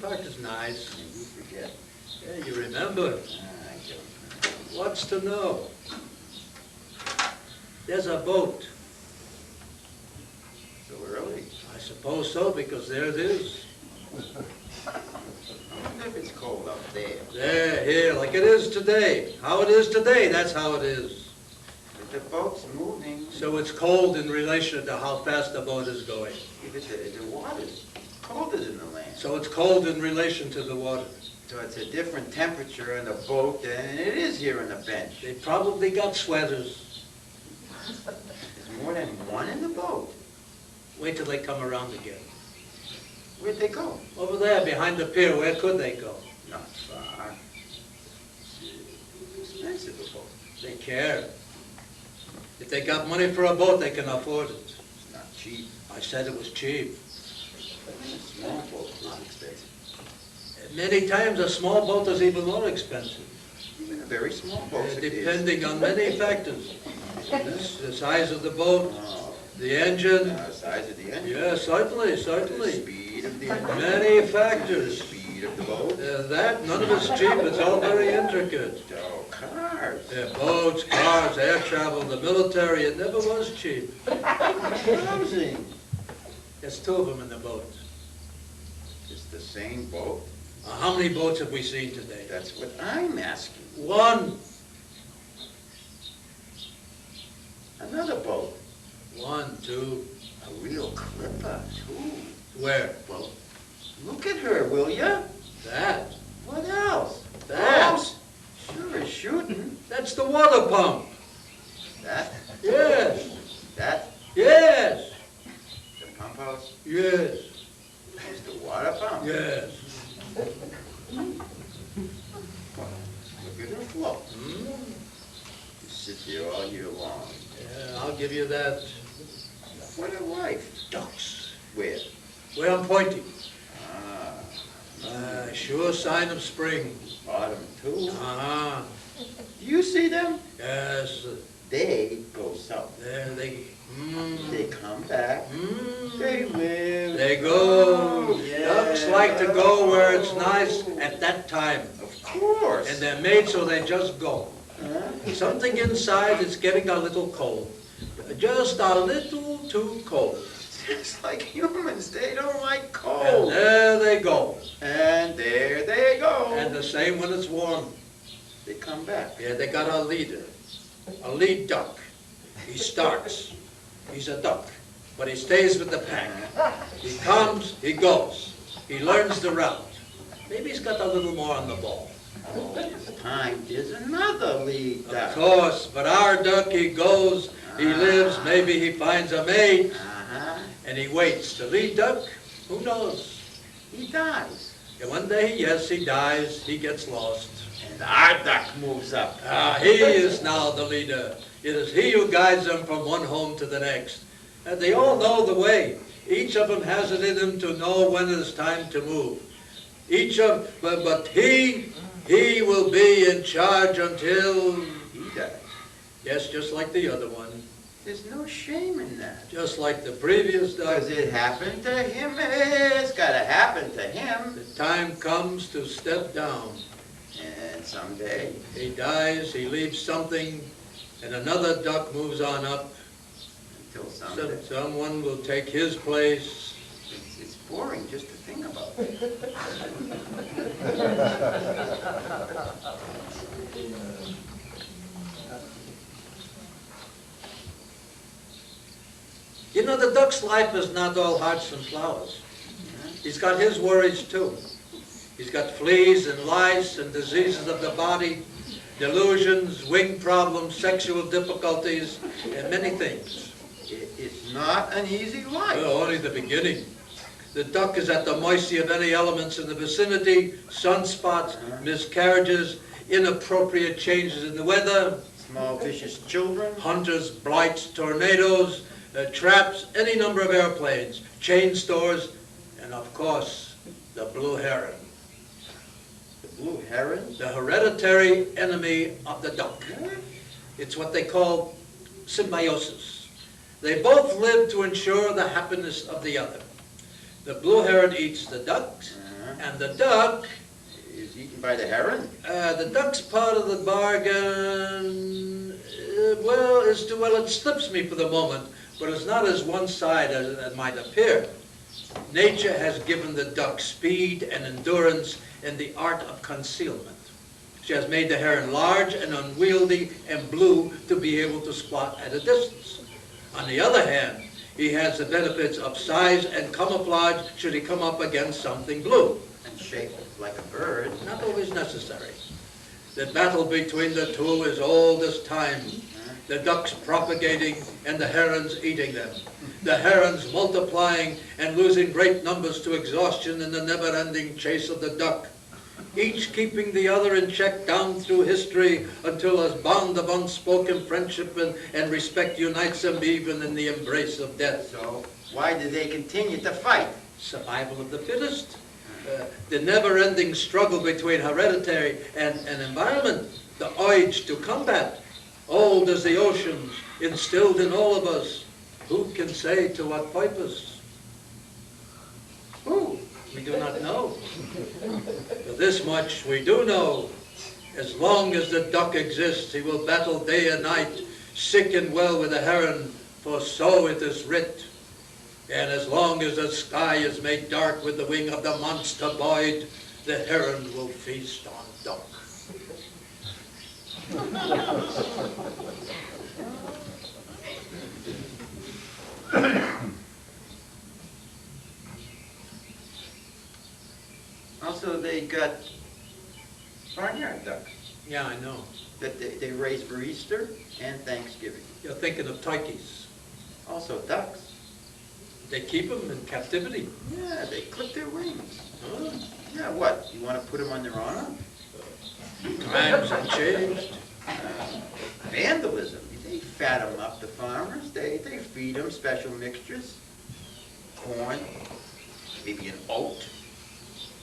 Park is nice. You forget. Yeah, you remember. I don't. What's to know? There's a boat. So early. I suppose so, because there it is. I wonder if it's cold up there. There, here, like it is today. How it is today, that's how it is. But the boat's moving. So it's cold in relation to how fast the boat is going. If the water's colder than the land. So it's cold in relation to the water. So it's a different temperature in the boat than it is here on the bench. They probably got sweaters. There's more than one in the boat. Wait till they come around again. Where'd they go? Over there, behind the pier, where could they go? Not far. It's expensive a boat. They care. If they got money for a boat, they can afford it. It's not cheap. I said it was cheap. A small boat is expensive. Many times a small boat is even more expensive, Even a very small boat. depending on many factors. The size of the boat, Oh, the engine. the size of the engine. Yes, certainly, The certainly. speed of the engine. Many The factors. speed of the boat. That, none of it's cheap, it's all very intricate. Oh, cars. Boats, cars, air travel, the military, it never was cheap. Housing. There's two of them in the boat. It's the same boat? How many boats have we seen today? That's what I'm asking. One. Another boat. One, two. A real clipper, too. Where? Well, look at her, will ya? That. What else? That. Boats? Sure is shooting. That's the water pump. That? Yes. That? Yes. The pump house? Yes. Is the water pump? Yes. Look at her float. Hmm? You sit there all year long. Yeah, I'll give you that. What a life. Ducks. Where? Where I'm pointing. Ah, Sure sign of spring. autumn too. Uh-huh. Do you see them? Yes. They go south. There they. They come back. They live. They go. Yeah. Ducks like to go where it's nice at that time. Of course. And they're made so they just go. Huh? Something inside is getting a little cold. Just a little too cold. Just like humans, they don't like And cold. there they go. And there they go. And the same when it's warm. They come back. Yeah, they got a leader. A lead duck. He starts. He's a duck. But he stays with the pack. He comes, he goes. He learns the route. Maybe he's got a little more on the ball. Oh, this time there's another lead Of duck. course, but our duck, he goes, he lives, maybe he finds a mate, Uh-huh. and he waits. The lead duck, who knows? He dies. And one day, yes, he dies, he gets lost. And our duck moves up. He is now the leader. It is he who guides them from one home to the next. And they all know the way. Each of them has it in them to know when it's time to move. But he will be in charge until, He dies. yes, just like the other one. There's no shame in that. Just like the previous duck. Because it happened to him. It's got to happen to him. The time comes to step down. And someday, He dies, he leaves something, and another duck moves on up. until someday. Someone will take his place. It's boring just to think about it. You know, the duck's life is not all hearts and flowers. He's got his worries too. He's got fleas and lice and diseases of the body, delusions, wing problems, sexual difficulties, and many things. It's not an easy life. Well, only the beginning. The duck is at the mercy of any elements in the vicinity, sunspots, miscarriages, inappropriate changes in the weather, Small vicious children. hunters, blights, tornadoes, traps, any number of airplanes, chain stores, and of course, the blue heron, The blue herons. the hereditary enemy of the duck. It's what they call symbiosis. They both live to ensure the happiness of the other. The blue heron eats the ducks, And the duck, Is eaten by the heron? the duck's part of the bargain, it slips me for the moment, but it's not as one-sided as it might appear. Nature has given the duck speed and endurance and the art of concealment. She has made the heron large and unwieldy and blue to be able to spot at a distance. On the other hand, he has the benefits of size and camouflage should he come up against something blue. And shaped like a bird. Not always necessary. The battle between the two is old as time. The ducks propagating and the herons eating them. The herons multiplying and losing great numbers to exhaustion in the never-ending chase of the duck. Each keeping the other in check down through history until a bond of unspoken friendship and respect unites them even in the embrace of death. So why do they continue to fight? Survival of the fittest. The never-ending struggle between hereditary and environment. The urge to combat. Old as the oceans, instilled in all of us. Who can say to what purpose? Who? We do not know. But this much we do know. As long as the duck exists, he will battle day and night, sick and well with the heron, for so it is writ. And as long as the sky is made dark with the wing of the monster bird, the heron will feast on duck. Also, they got barnyard ducks Yeah, I know. that they raise for Easter and Thanksgiving. You're thinking of turkeys. Also ducks. They keep them in captivity. Yeah, they clip their wings. Huh? Yeah, what? You want to put them on their honor? Times have changed. Vandalism. They fat them up, the farmers. They feed them special mixtures. Corn, maybe an oat.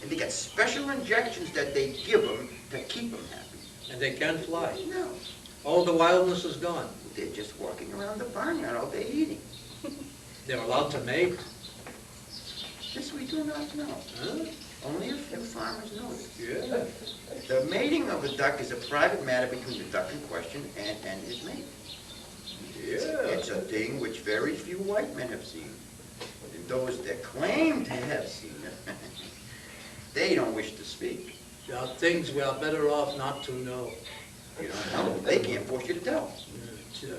And they got special injections that they give them to keep them happy. And they can't fly. No, All the wildness is gone. they're just walking around the barnyard all day eating. They're allowed to mate. This we do not know. Huh? Only a few farmers know this. Yeah. The mating of a duck is a private matter between the duck in question and his mate. Yeah. It's a thing which very few white men have seen. And those that claim to have seen it, they don't wish to speak. There are things we are better off not to know. You don't know. They can't force you to tell.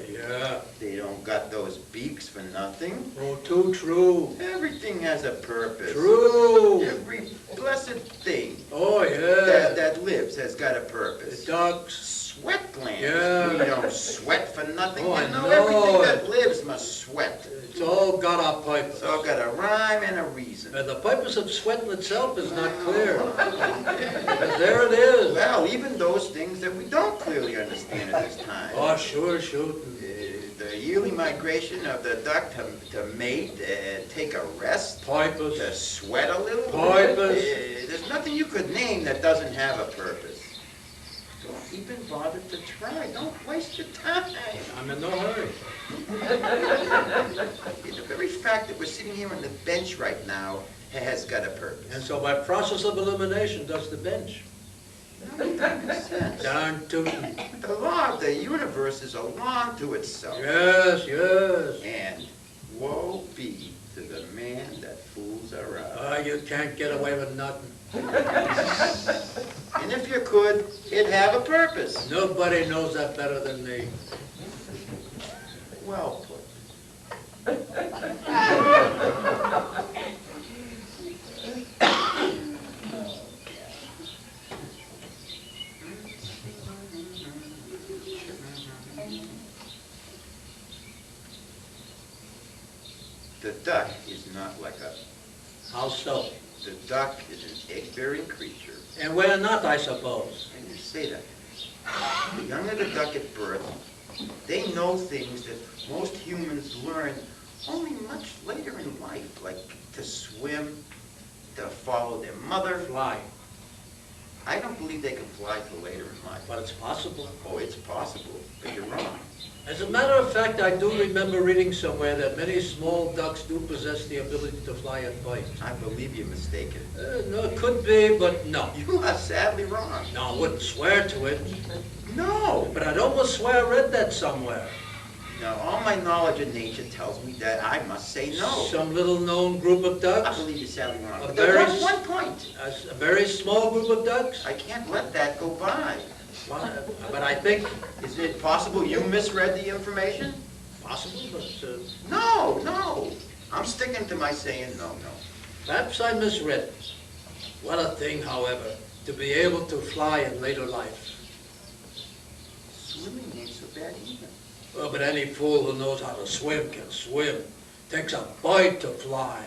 Yeah. They don't got those beaks for nothing. Oh, too true. Everything has a purpose. True. Every blessed thing Oh, yeah. that lives has got a The purpose. ducks. Sweat glands. Yeah. We don't sweat for nothing. Oh, I You know, know everything it. that lives must sweat. It's all got a purpose. It's all got a rhyme and a reason. The purpose of sweating itself is not clear. But there it is. Well, even those things that we don't clearly understand at this time. Oh, sure, shooting. The yearly migration of the duck to mate, take a rest, to Purpose. sweat a little. Purpose. There's nothing you could name that doesn't have a purpose. Don't even bother to try. Don't waste your time. I'm in no hurry. The very fact that we're sitting here on the bench right now has got a purpose. And so by process of elimination does the bench. That makes sense. Darn tootin'. The law of the universe is a law to itself. Yes, yes. And woe be to the man that fools around. Oh, you can't get away with nothing. And if you could, it'd have a purpose. Nobody knows that better than me. Well put. The duck is not like us. How so? The duck is an egg-bearing creature. And we're not, I suppose. And you say that. The younger the duck at birth, they know things that most humans learn only much later in life, like to swim, to follow their mother. Fly. I don't believe they can fly till later in life. But it's possible. Oh, it's possible, but you're wrong. As a matter of fact, I do remember reading somewhere that many small ducks do possess the ability to fly and bite. I believe you're mistaken. No, it could be, but no. You are sadly wrong. No, I wouldn't swear to it, No. but I'd almost swear I read that somewhere. No, all my knowledge of nature tells me that I must say no. Some little known group of I ducks, believe you're sadly wrong. A But very there's s- one point. a very small group of ducks. I can't let that go by. But I think Is it possible you misread the information? possible, but No, no. I'm sticking to my saying no, no. perhaps I misread it. What a thing, however, to be able to fly in later life. Swimming ain't so bad either. Well, but any fool who knows how to swim can swim. Takes a bite to fly.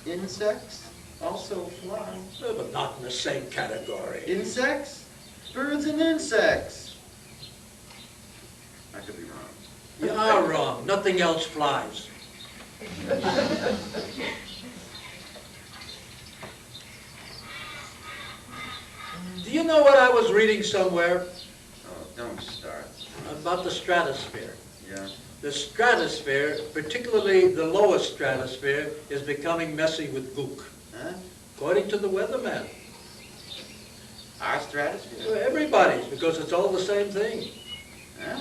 Insects also fly. But not in the same category. Insects? Birds and insects. I could be wrong. You are wrong. Nothing else flies. Do you know what I was reading somewhere Oh, don't start. about the stratosphere? Yeah. The stratosphere, particularly the lower stratosphere, is becoming messy with gook, Huh? according to the weatherman. Our stratosphere? Everybody's, because it's all the same thing. Huh?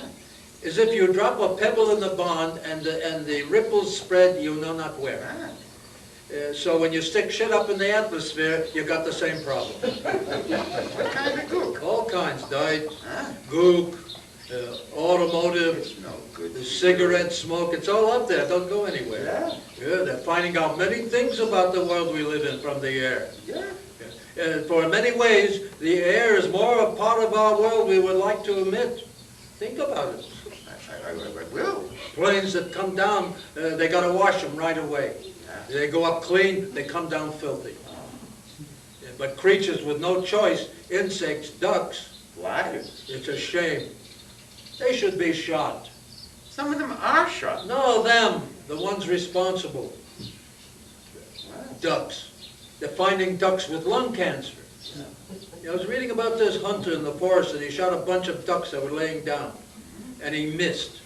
As if you drop a pebble in the pond and the ripples spread you know not where. Huh? So when you stick shit up in the atmosphere, you got the same problem. What kind of gook? All kinds, dirt, Huh? gook, automotive, It's no good. the cigarette smoke, it's all up there, don't go anywhere. Yeah? Yeah, they're finding out many things about the world we live in from the air. Yeah. For in many ways, the air is more a part of our world we would like to admit. Think about it. I will. Planes that come down, they got to wash them right away. Yeah. They go up clean, they come down filthy. But creatures with no choice, insects, ducks, Liars. it's a shame. They should be shot. Some of them are shot. No, them, the ones responsible. What? Ducks. They're finding ducks with lung cancer. I was reading about this hunter in the forest, and he shot a bunch of ducks that were laying down, and he missed.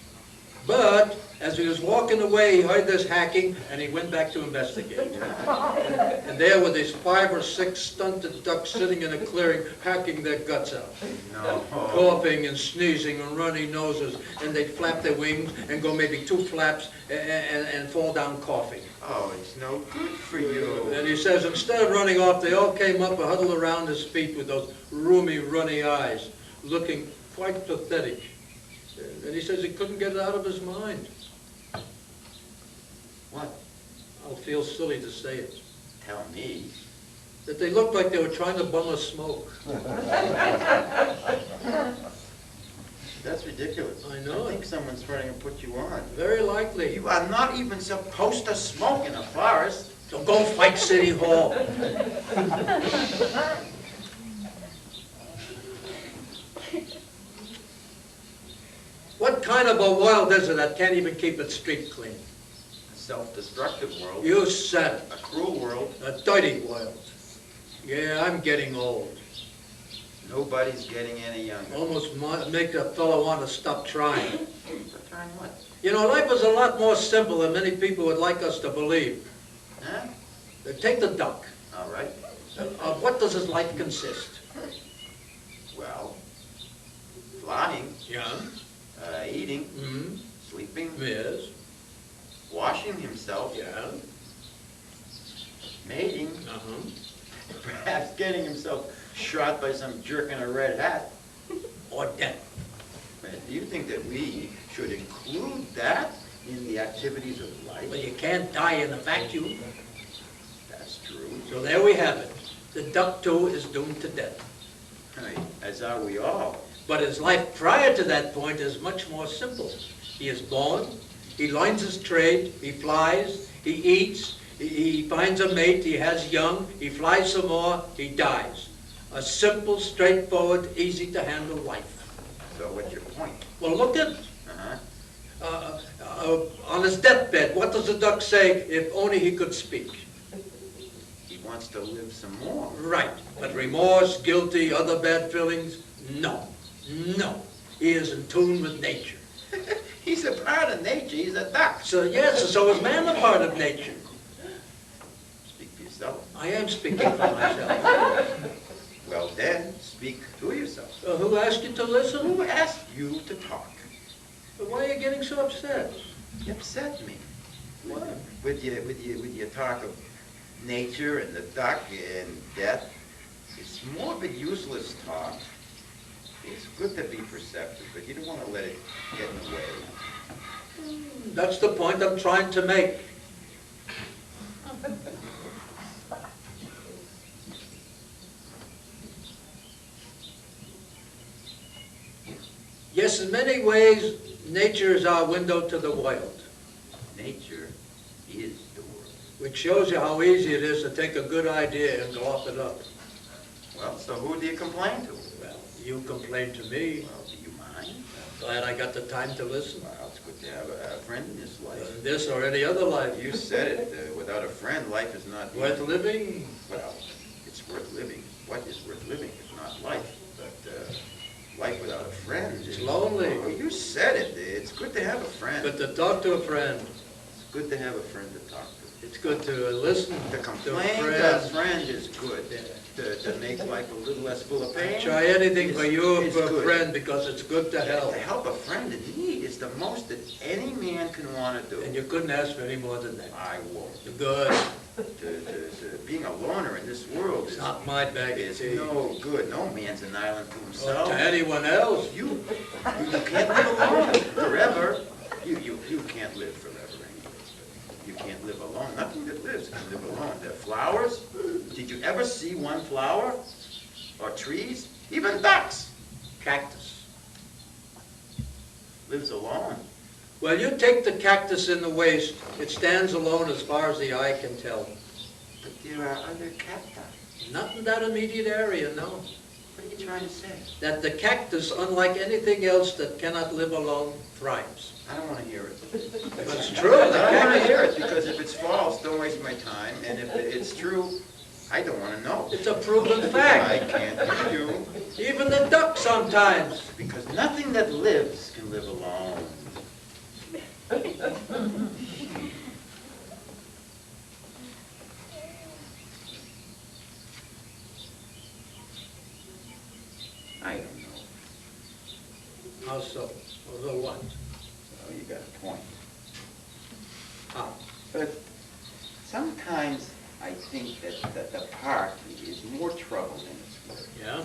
But as he was walking away, he heard this hacking, and he went back to investigate. And there were these 5 or 6 stunted ducks sitting in a clearing, hacking their guts out, No. coughing and sneezing and runny noses, and they'd flap their wings and go maybe 2 flaps and fall down coughing. Oh, it's no good for you. And he says instead of running off, they all came up and huddled around his feet with those roomy, runny eyes, looking quite pathetic. And he says he couldn't get it out of his mind. What? I'll feel silly to say it. Tell me. That they looked like they were trying to bum a smoke. That's ridiculous. I know I think it. someone's trying to put you on. Very likely. You are not even supposed to smoke in a forest. So go fight City Hall. What kind of a world is it that can't even keep its street clean? A self-destructive world. You said it. A cruel world. A dirty world. Yeah, I'm getting old. Nobody's getting any younger. Almost make a fellow want to stop trying. But trying what? You know, life is a lot more simple than many people would like us to believe. Huh? Take the duck. All right. Of what does his life consist? Well, flying, Yeah. eating, Mm-hmm. sleeping, Yes. washing himself, Yeah. mating, Uh-huh. perhaps getting himself shot by some jerk in a red hat. Or death. Man, do you think that we should include that in the activities of Well, life? you can't die in a vacuum. That's true. So there we have it. The duck, too, is doomed to death. I mean, as are we all. But his life prior to that point is much more simple. He is born, he learns his trade, he flies, he eats, he finds a mate, he has young, he flies some more, he dies. A simple, straightforward, easy to handle life. So what's your point? Well, look at Uh-huh. on his deathbed, what does the duck say if only he could speak? He wants to live some more. Right, but remorse, guilty, other bad feelings, no, no. He is in tune with nature. He's a part of nature, he's a duck. So yes, so is man a part of nature. Speak for yourself. I am speaking for myself. Well then, speak to yourself. Who asked you to listen? Who asked you to talk? But why are you getting so upset? You upset me. What? With your talk of nature and the duck and death. It's morbid, useless talk. It's good to be perceptive, but you don't want to let it get in the way. That's the point I'm trying to make. Yes, in many ways, nature is our window to the world, Nature is the world. which shows you how easy it is to take a good idea and go off it up. Well, so who do you complain to? Well, you complain to me. Well, do you mind? Glad I got the time to listen. Well, it's good to have a friend in this life. In this or any other life. You said it, without a friend, life is not Worth living? Well, it's worth living. What is worth living is not life, but life without a friend is... It's lonely. Oh, you said it. It's good to have a friend. Good to talk to a friend. It's good to have a friend to talk to. It's good to listen To to a complain to a friend. friend is good. To make life a little less full of pain. Try anything for you is for a good. friend because it's good to help. To help a friend in need is the most that any man can want to do. And you couldn't ask for any more than that. I won't. Good. Being a loner in this world It's is not my bag of It's tea. no good. No man's an island to Or himself. to anyone else. You can't live alone forever. You can't live forever anyways. But you can't live alone. Nothing that lives can live alone. The flowers, did you ever see one flower? Or trees? Even ducks. Cactus. Lives alone. Well, you take the cactus in the waste. It stands alone as far as the eye can tell. But there are other cacti. Not in that immediate area, no. What are you trying to say? That the cactus, unlike anything else that cannot live alone, thrives. I don't want to hear it. But it's true. I The don't want to cactus, hear it, because if it's false, don't waste my time, and if it's true, I don't want to know. it's a proven I fact. can't hear you, Even the duck sometimes. because nothing that lives can live alone. I don't know. How so? Although what? Well, you got a point. How? But sometimes I think that the park is more trouble than it's worth. Yeah?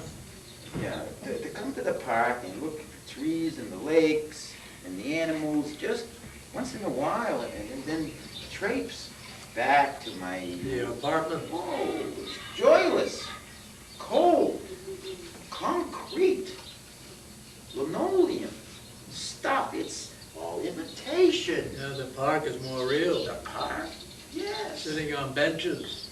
Yeah, to come to the park and look at the trees and the lakes and the animals just once in a while, and then traipse back to my... The apartment? Oh, it's joyless, cold, concrete, linoleum, stuff. It's all imitation. Yeah, the park is more real. The park? Yes. Sitting on benches,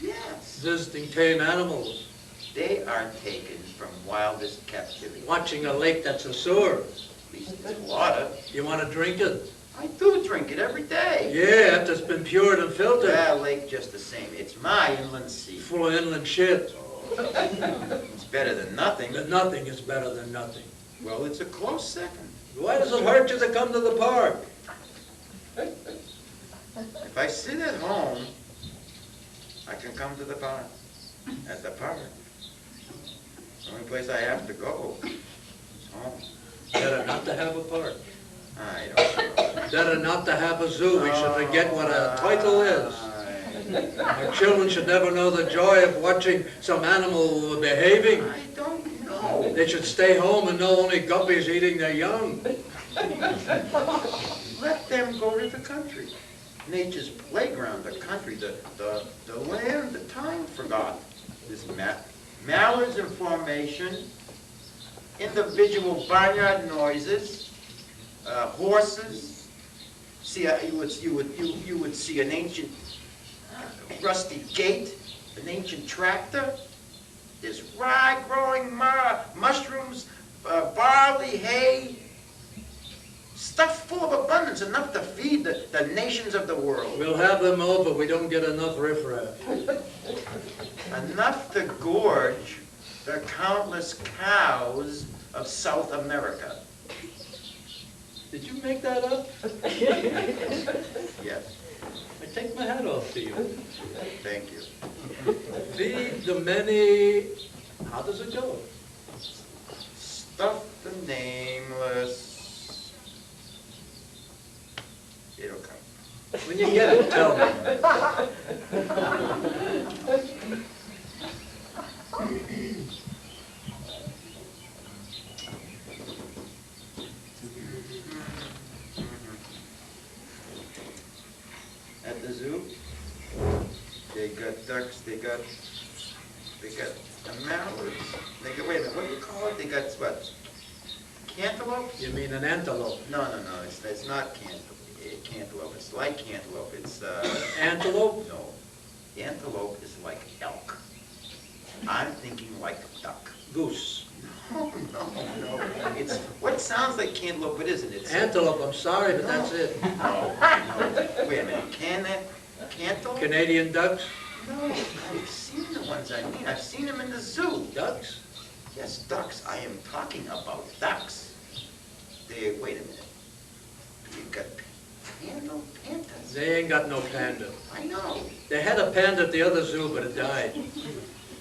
Yes. visiting tame animals, They are taken from wildest captivity. watching a lake that's a sewer. At least it's water. You want to drink it? I do drink it every day. Yeah, after it's been cured and filtered. Well, lake just the same. It's my inland sea. Full of inland shit. It's better than nothing. But nothing is better than nothing. Well, it's a close second. Why does it hurt you to come to the park? If I sit at home, I can come to the park. At the park. The only place I have to go is home. Better not to have a park. I don't know. Better not to have a zoo. We should forget what a title is. Our children should never know the joy of watching some animal behaving. I don't know. They should stay home and know only guppies eating their young. Let them go to the country. Nature's playground, the country, the land, the time forgot. This mallards in formation, individual barnyard noises, horses. See, you would see an ancient rusty gate, an ancient tractor. There's rye growing, mushrooms, barley, hay. Stuff full of abundance, enough to feed the nations of the world. We'll have them over. We don't get enough riffraff. Enough to gorge the countless cows of South America. Did you make that up? Yes, I take my hat off to you. thank you. Feed the many, how does it go? Stuff the nameless. It'll come. When you get it, tell me. At the zoo, they got ducks, they got mallards, they got, wait a minute, what do you call it? They got what? Cantaloupes? You mean an antelope? No, it's not cantaloupe, it's like cantaloupe, it's, Antelope? no. Antelope is like elk. I'm thinking like duck. Goose. No. It's, what sounds like cantaloupe, but isn't it? Antelope, I'm sorry, but that's it. No. Wait a minute, cantaloupe? Canadian ducks? No, I've seen the ones I mean. I've seen them in the zoo. Ducks? Yes, ducks. I am talking about ducks. They, wait a minute. You've got pandas. They ain't got no panda. I know. They had a panda at the other zoo, but it died.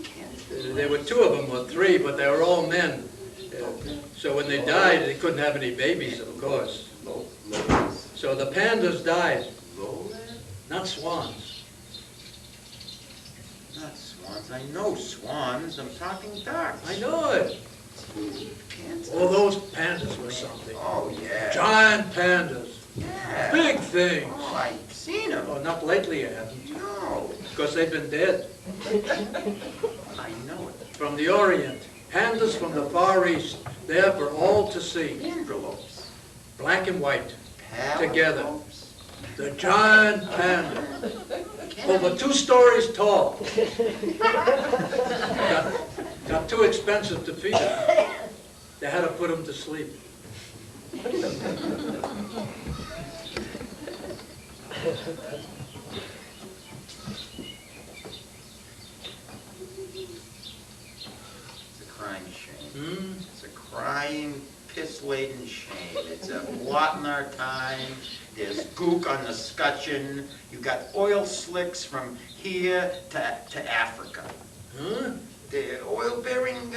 Can't. There were two of them, or three, but they were all men. So when they died, they couldn't have any babies, of course. Lowlands. So the pandas died, Lowlands? not swans. Not swans. I know swans. I'm talking ducks. I know it. Pandas. Oh, those pandas were something. Oh, yeah. Giant pandas. Yeah. Big things. Oh, I've seen them. Oh, not lately you haven't, No. because they've been dead. I know it. From the Orient, pandas from the Far East, there for all to see. Antelopes. Black and white, together. Palapopes. The giant panda, Can't- over 2 stories tall. Got too expensive to feed them. They had to put them to sleep. It's a crying shame. Hmm? It's a crying, piss-laden shame. It's a blot in our time. There's gook on the scutcheon. You've got oil slicks from here to Africa. Huh? The oil-bearing,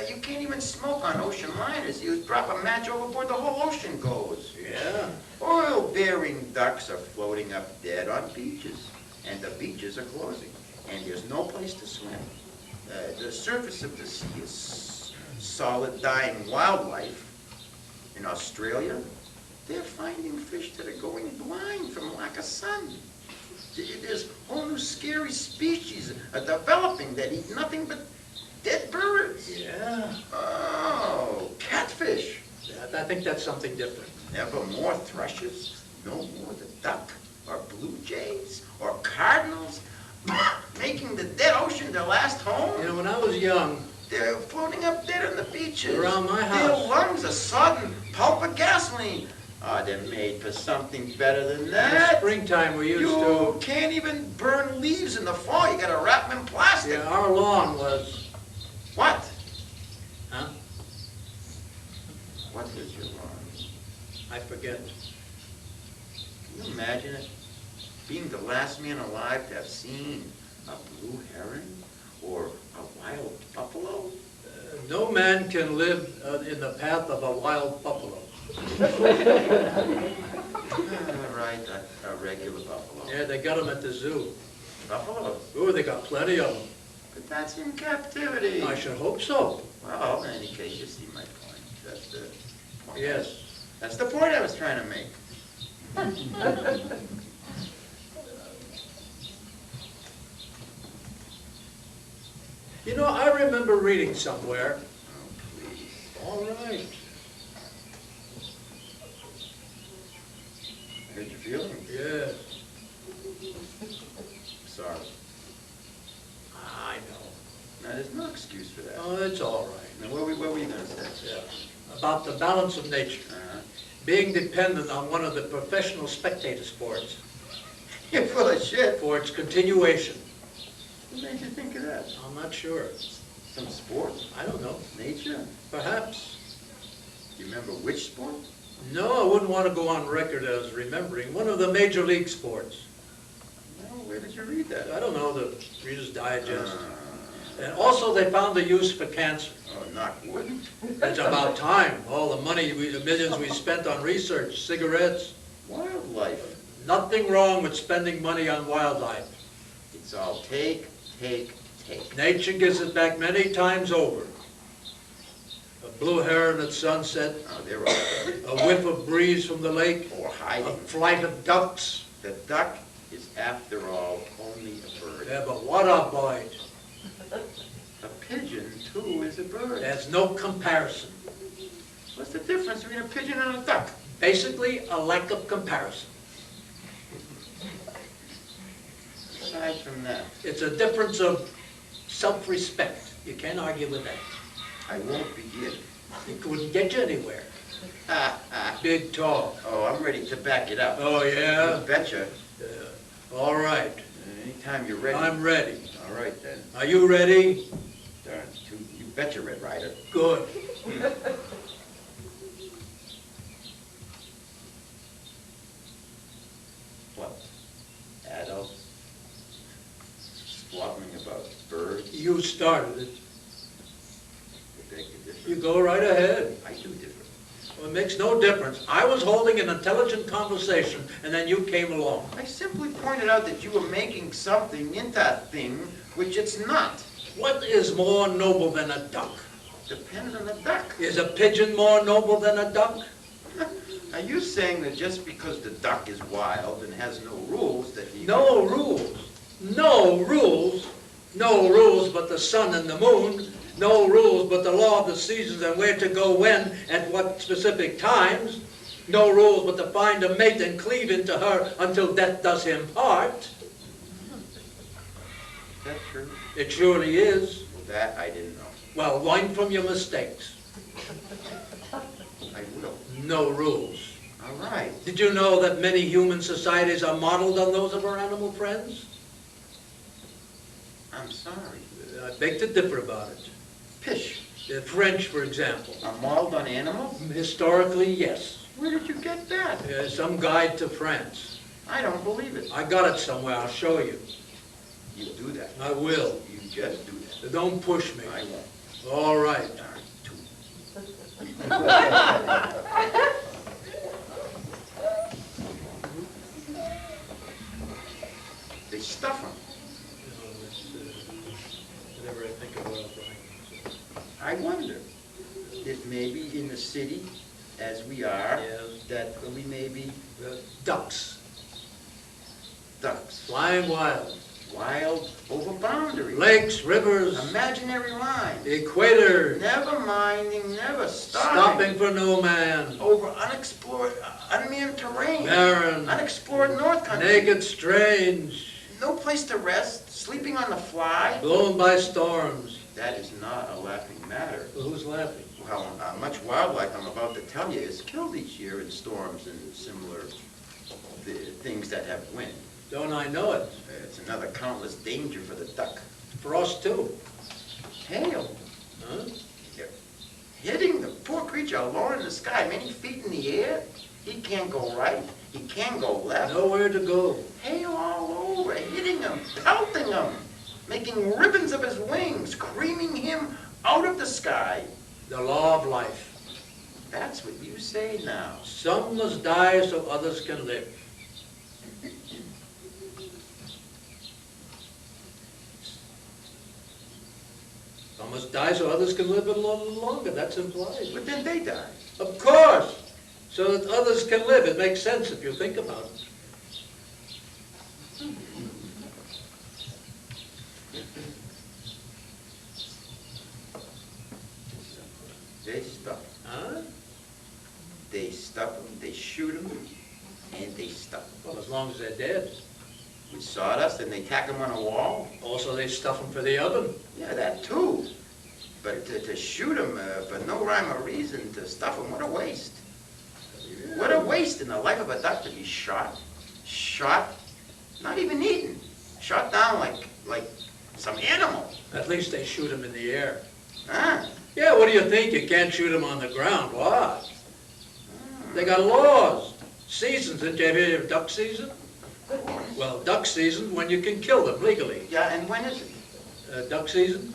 you can't even smoke on ocean liners. You drop a match overboard, the whole ocean goes. Yeah. Oil-bearing ducks are floating up dead on beaches, and the beaches are closing, and there's no place to swim. The surface of the sea is solid, dying wildlife. In Australia, they're finding fish that are going blind from lack of sun. There's whole new scary species developing that eat nothing but dead birds. Yeah. Oh, catfish. I think that's something different. Never more thrushes, no more the duck, or blue jays, or cardinals, making the dead ocean their last home. You know, when I was young, They're floating up dead on the beaches. Around my Their house. lungs are sodden pulp of gasoline. They're made for something better than in the that. springtime, we used You to, can't even burn leaves in the fall. You gotta wrap them in plastic. yeah, our lawn was, What? huh? What is your lawn? I forget. Can you imagine it? Being the last man alive to have seen a blue heron or a wild buffalo? No man can live in the path of a wild buffalo. Right, a regular buffalo. Yeah, they got them at the zoo. Buffalo? Oh, they got plenty of them. But that's in captivity. I should hope so. Well, in any case, you see my point. That's the point. Yes. That's the point I was trying to make. You know, I remember reading somewhere. Oh, please. All right. Hurt your feelings? Yes. Sorry. I know. Now, there's no excuse for that. Oh, it's all right. Now, what were you going to say? Yeah. About the balance of nature. Being dependent on one of the professional spectator sports You're full of shit. for its continuation. What made you think of that? I'm not sure. Some sport? I don't know. Nature? Perhaps. Do you remember which sport? No, I wouldn't want to go on record as remembering. One of the major league sports. Well, where did you read that? I don't know, the Reader's Digest. Uh, And also they found a use for cancer. oh, knock wood. It's about time. All the money, the millions we spent on research, cigarettes. Wildlife. Nothing wrong with spending money on wildlife. It's all take, take, take. Nature gives it back many times over. A blue heron at sunset, Oh, they're all a whiff of breeze from the lake, or a hiding. flight of ducks. The duck is, after all, only a bird. Yeah, but what a bite. A pigeon, too, is a bird. There's no comparison. What's the difference between a pigeon and a duck? Basically, a lack of comparison. Aside from that, It's a difference of self-respect. You can't argue with that. I won't begin. It couldn't get you anywhere. Ha, ha. Big talk. Oh, I'm ready to back it up. Oh, yeah? You betcha. All right. Anytime you're ready. I'm ready. All right, then. Are you ready? Darn, you betcha, Red Ryder. Good. What? Adults? Squabbling about birds? You started it. I beg to differ. You go right ahead. I do differ. Well, it makes no difference. I was holding an intelligent conversation, and then you came along. I simply pointed out that you were making something into a thing which it's not. What is more noble than a duck? Depends on the duck. Is a pigeon more noble than a duck? Are you saying that just because the duck is wild and has no rules that he... No rules. No rules. No rules but the sun and the moon. No rules but the law of the seasons and where to go when, at what specific times. No rules but to find a mate and cleave into her until death does him part. Is that true? It surely is. That I didn't know. Well, learn from your mistakes. I will. No rules. All right. Did you know that many human societies are modeled on those of our animal friends? I'm sorry. I beg to differ about it. Pish. The French, for example. A mauled on animals? Historically, yes. Where did you get that? Some guide to France. I don't believe it. I got it somewhere, I'll show you. You do that. I will. You just do that. Don't push me. I won't. All right. Darn tootin'. They stuff them. Whatever I think of oil, I wonder if maybe in the city, as we are, Yes. that we may be The ducks, ducks. flying wild. Wild over boundaries. Lakes, rivers, Imaginary lines. equator, Never minding, never stopping for no man, over unexplored, unmanned terrain. barren, Unexplored North Country. naked, strange, No place to rest, sleeping on the fly. blown by storms. That is not a laughing matter. Well, who's laughing? Well, much wildlife I'm about to tell you is killed each year in storms and similar things that have wind. Don't I know it? It's another countless danger for the duck. For us too. Hail, Huh? hitting the poor creature alone in the sky, many feet in the air. He can't go right, he can't go left. Nowhere to go. Hail all over, hitting him, pelting him, making ribbons of his wings, creaming him out of the sky. The law of life. That's what you say now. Some must die so others can live. Some must die so others can live a little longer. That's implied. But then they die. Of course. So that others can live. It makes sense if you think about it. They stuff him. Huh? They stuff him, they shoot him, and they stuff him. Well, as long as they're dead. With sawdust, and they tack him on a wall. Also, they stuff them for the oven. Yeah, that too. But to shoot him for no rhyme or reason, to stuff him, what a waste. What a waste in the life of a duck to be shot. Shot, not even eaten. Shot down like some animal. At least they shoot them in the air. Huh? Yeah, what do you think? You can't shoot them on the ground. What? They got laws, seasons. Didn't you ever hear of duck season? Well, duck season when you can kill them legally. Yeah, and when is it? Duck season?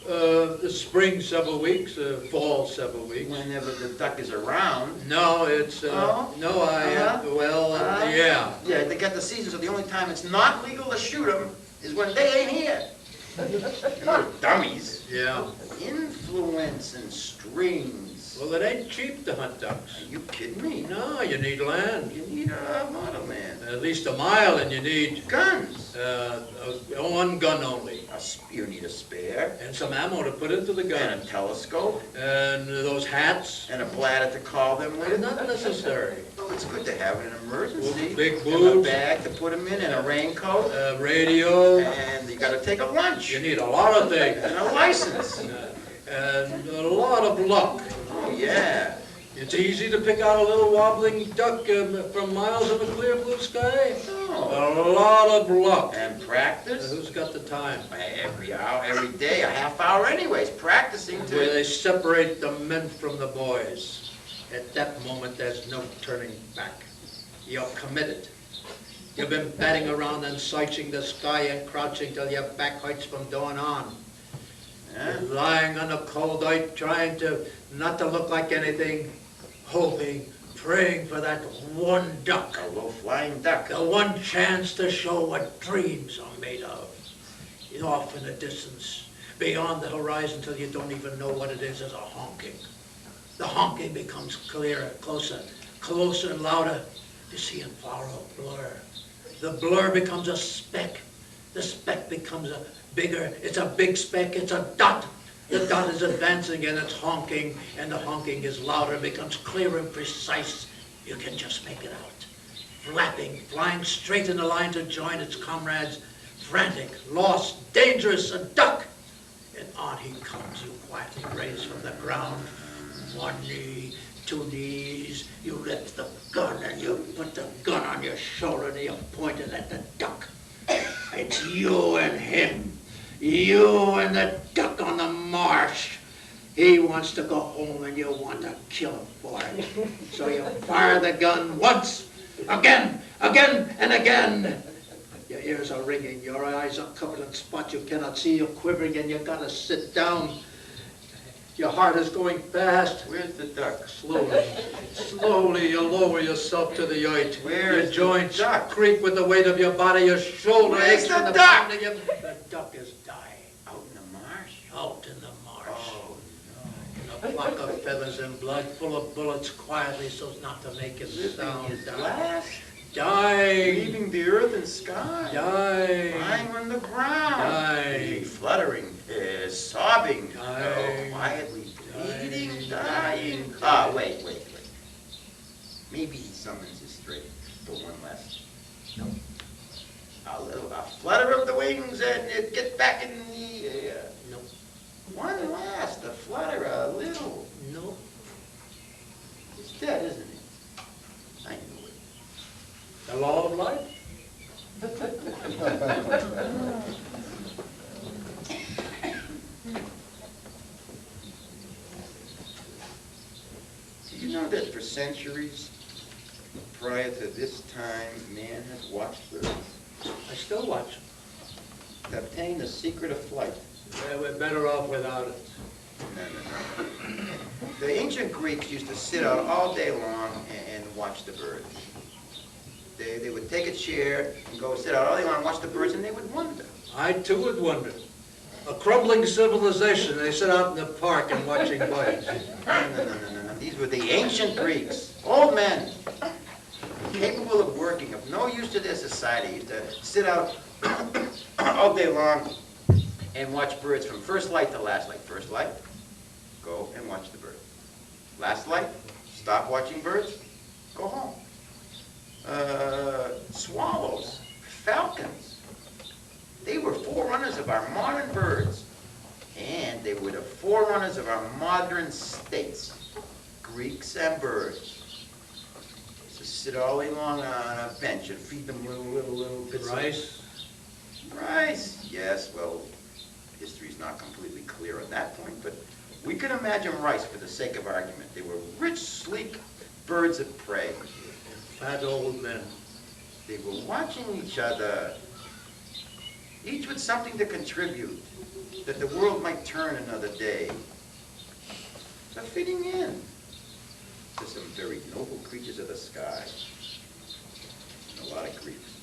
The spring several weeks, fall several weeks. Whenever the duck is around. No, it's, Oh? no, yeah. Yeah, they got the season, so the only time it's not legal to shoot them is when they ain't here. You know, dummies. Yeah. Influence and strings. Well, it ain't cheap to hunt ducks. Are you kidding me? No, you need land. You need a lot of land. At least a mile, and you need Guns. one gun only. You need a spare. And some ammo to put into the And gun. a telescope. And those hats. And a bladder to call them with. Not necessary. Well, it's good to have in an emergency. Big And a boobs. bag to put them in, and a raincoat. Radio. And you gotta take a lunch. You need a lot of things. And a license. And a lot of luck. Oh, yeah. It's easy to pick out a little wobbling duck from miles in a clear blue sky. Oh. A lot of luck. And practice. Who's got the time? Every hour, every day, a half hour anyways, practicing Where to... they separate the men from the boys. At that moment, there's no turning back. You're committed. You've been batting around and searching the sky and crouching till your back hurts from dawn on. Yeah. You're lying on the cold earth, trying to not to look like anything, hoping, praying for that one duck. A low flying duck. The one chance to show what dreams are made of. It's off in the distance, beyond the horizon till you don't even know what it is a honking. The honking becomes clearer, closer and louder. You see in far off blur. The blur becomes a speck. The speck becomes a bigger, it's a big speck, it's a dot. The dot is advancing and it's honking, and the honking is louder, becomes clear and precise. You can just make it out. Flapping, flying straight in the line to join its comrades, frantic, lost, dangerous, a duck. And on he comes, you quietly raise from the ground. One knee, two knees, you lift the gun and you put the gun on your shoulder and you point it at the duck. It's you and him. You and the duck on the marsh. He wants to go home and you want to kill him for it. So you fire the gun once, again, and again. Your ears are ringing, your eyes are covered in spots you cannot see, you're quivering and you gotta sit down. Your heart is going fast. Where's the duck? Slowly you lower yourself to the earth. Where's your joints the duck? creak with the weight of your body, your shoulder Where's aches the from the duck? pounding of the duck is dying. Out in the marsh? Out in the marsh. Oh, A flock of feathers and blood, full of bullets, quietly so as not to make it Living sound. his Dying. last. Dying. Leaving the earth and sky. Dying. Lying on the ground. Dying. Fluttering, sobbing. Dying. Quietly bleeding, Dying. dying. Wait. Maybe he summons his strength for one last. No. A flutter of the wings and it get back in the air. No. One last, a flutter, a little. No. He's dead, isn't he? I knew it. The law of life? Do you know that for centuries prior to this time, man has watched birds I still watch them. to obtain the secret of flight? Yeah, we're better off without it. No. The ancient Greeks used to sit out all day long and watch the birds. They would take a chair and go sit out all day long and watch the birds, and they would wonder. I too would wonder. A crumbling civilization, they sit out in the park and watching birds. No. These were the ancient Greeks, old men, capable of working, of no use to their society, to sit out all day long and watch birds from first light to last light. First light, go and watch the birds. Last light, stop watching birds, go home. Swallows, falcons, they were forerunners of our modern birds, and they were the forerunners of our modern states, Greeks and birds. Just sit all day long on a bench and feed them little bits Rice? of rice. Yes, well, history's not completely clear on that point, but we can imagine rice for the sake of argument. They were rich, sleek, birds of prey. Fat old men. They were watching each other, each with something to contribute, that the world might turn another day. So fitting in to some very noble creatures of the sky. And a lot of grief.